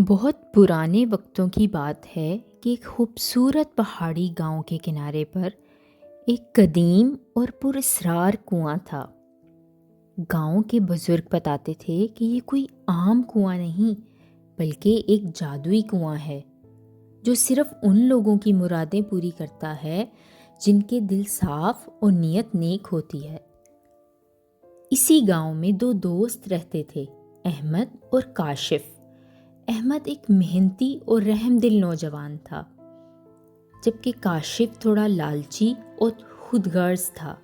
بہت پرانے وقتوں کی بات ہے کہ ایک خوبصورت پہاڑی گاؤں کے کنارے پر ایک قدیم اور پراسرار کنواں تھا۔ گاؤں کے بزرگ بتاتے تھے کہ یہ کوئی عام کنواں نہیں بلکہ ایک جادوئی کنواں ہے جو صرف ان لوگوں کی مرادیں پوری کرتا ہے جن کے دل صاف اور نیت نیک ہوتی ہے۔ اسی گاؤں میں دو دوست رہتے تھے، احمد اور کاشف۔ احمد ایک محنتی اور رحم دل نوجوان تھا، جبکہ کاشف تھوڑا لالچی اور خود غرض تھا۔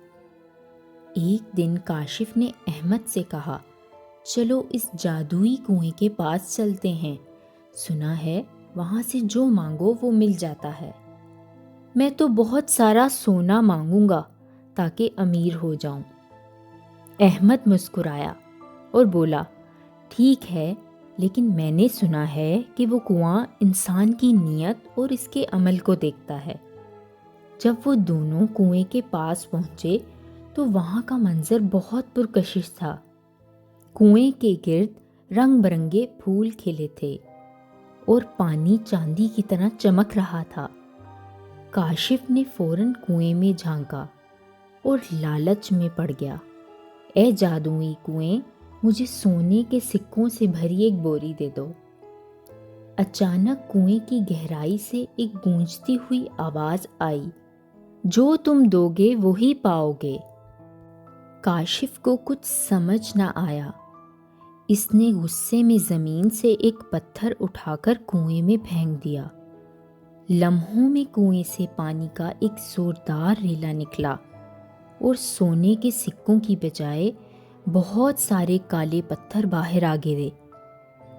ایک دن کاشف نے احمد سے کہا، چلو اس جادوئی کنویں کے پاس چلتے ہیں، سنا ہے وہاں سے جو مانگو وہ مل جاتا ہے۔ میں تو بہت سارا سونا مانگوں گا تاکہ امیر ہو جاؤں۔ احمد مسکرایا اور بولا، ٹھیک ہے، لیکن میں نے سنا ہے کہ وہ کنواں انسان کی نیت اور اس کے عمل کو دیکھتا ہے۔ جب وہ دونوں کنویں کے پاس پہنچے تو وہاں کا منظر بہت پرکشش تھا۔ کنویں کے گرد رنگ برنگے پھول کھلے تھے اور پانی چاندی کی طرح چمک رہا تھا۔ کاشف نے فوراً کنویں میں جھانکا اور لالچ میں پڑ گیا۔ اے جادوئی کنویں، مجھے سونے کے سکوں سے بھری ایک بوری دے دو۔ اچانک کنویں کی گہرائی سے ایک گونجتی ہوئی آواز آئی، جو تم دو گے وہی پاؤ گے۔ کاشف کو کچھ سمجھ نہ آیا۔ اس نے غصے میں زمین سے ایک پتھر اٹھا کر کنویں میں پھینک دیا۔ لمحوں میں کنویں سے پانی کا ایک زوردار ریلا نکلا اور سونے کے سکوں کی بجائے بہت سارے کالے پتھر باہر آ گرے۔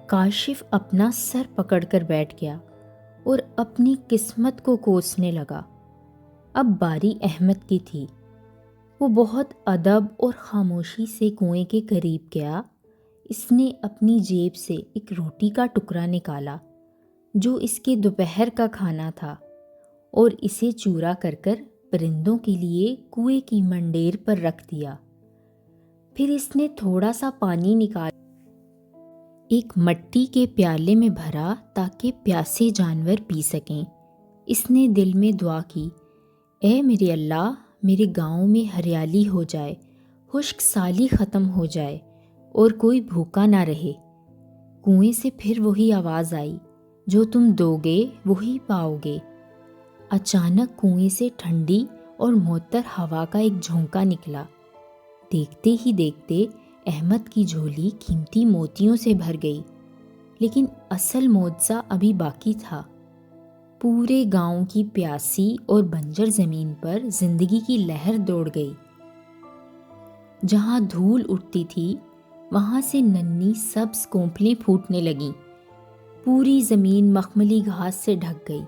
کاشف اپنا سر پکڑ کر بیٹھ گیا اور اپنی قسمت کو کوسنے لگا۔ اب باری احمد کی تھی۔ وہ بہت ادب اور خاموشی سے کنویں کے قریب گیا۔ اس نے اپنی جیب سے ایک روٹی کا ٹکڑا نکالا جو اس کے دوپہر کا کھانا تھا، اور اسے چورا کر پرندوں کے لیے کنویں کی منڈیر پر رکھ دیا۔ پھر اس نے تھوڑا سا پانی نکال ایک مٹی کے پیالے میں بھرا تاکہ پیاسے جانور پی سکیں۔ اس نے دل میں دعا کی، اے میرے اللہ، میرے گاؤں میں ہریالی ہو جائے، خشک سالی ختم ہو جائے اور کوئی بھوکا نہ رہے۔ کنویں سے پھر وہی آواز آئی، جو تم دو گے وہی پاؤ گے۔ اچانک کنویں سے ٹھنڈی اور معطر ہوا کا ایک جھونکا نکلا۔ دیکھتے ہی دیکھتے احمد کی جھولی قیمتی موتیوں سے بھر گئی، لیکن اصل معجزہ ابھی باقی تھا۔ پورے گاؤں کی پیاسی اور بنجر زمین پر زندگی کی لہر دوڑ گئی۔ جہاں دھول اٹھتی تھی وہاں سے ننھی سبز کونپلیں پھوٹنے لگیں۔ پوری زمین مخملی گھاس سے ڈھک گئی۔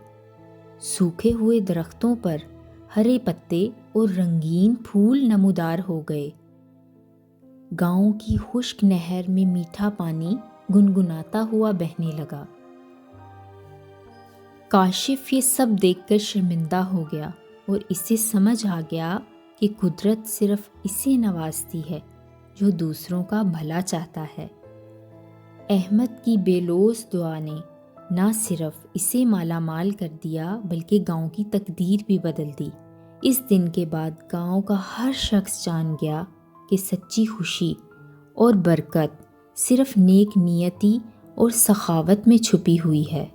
سوکھے ہوئے درختوں پر ہرے پتے اور رنگین پھول نمودار ہو گئے۔ گاؤں کی خشک نہر میں میٹھا پانی گنگناتا ہوا بہنے لگا۔ کاشف یہ سب دیکھ کر شرمندہ ہو گیا اور اسے سمجھ آ گیا کہ قدرت صرف اسے نوازتی ہے جو دوسروں کا بھلا چاہتا ہے۔ احمد کی بے لوث دعا نے نہ صرف اسے مالا مال کر دیا بلکہ گاؤں کی تقدیر بھی بدل دی۔ اس دن کے بعد گاؤں کا ہر شخص جان گیا کہ سچی خوشی اور برکت صرف نیک نیتی اور سخاوت میں چھپی ہوئی ہے۔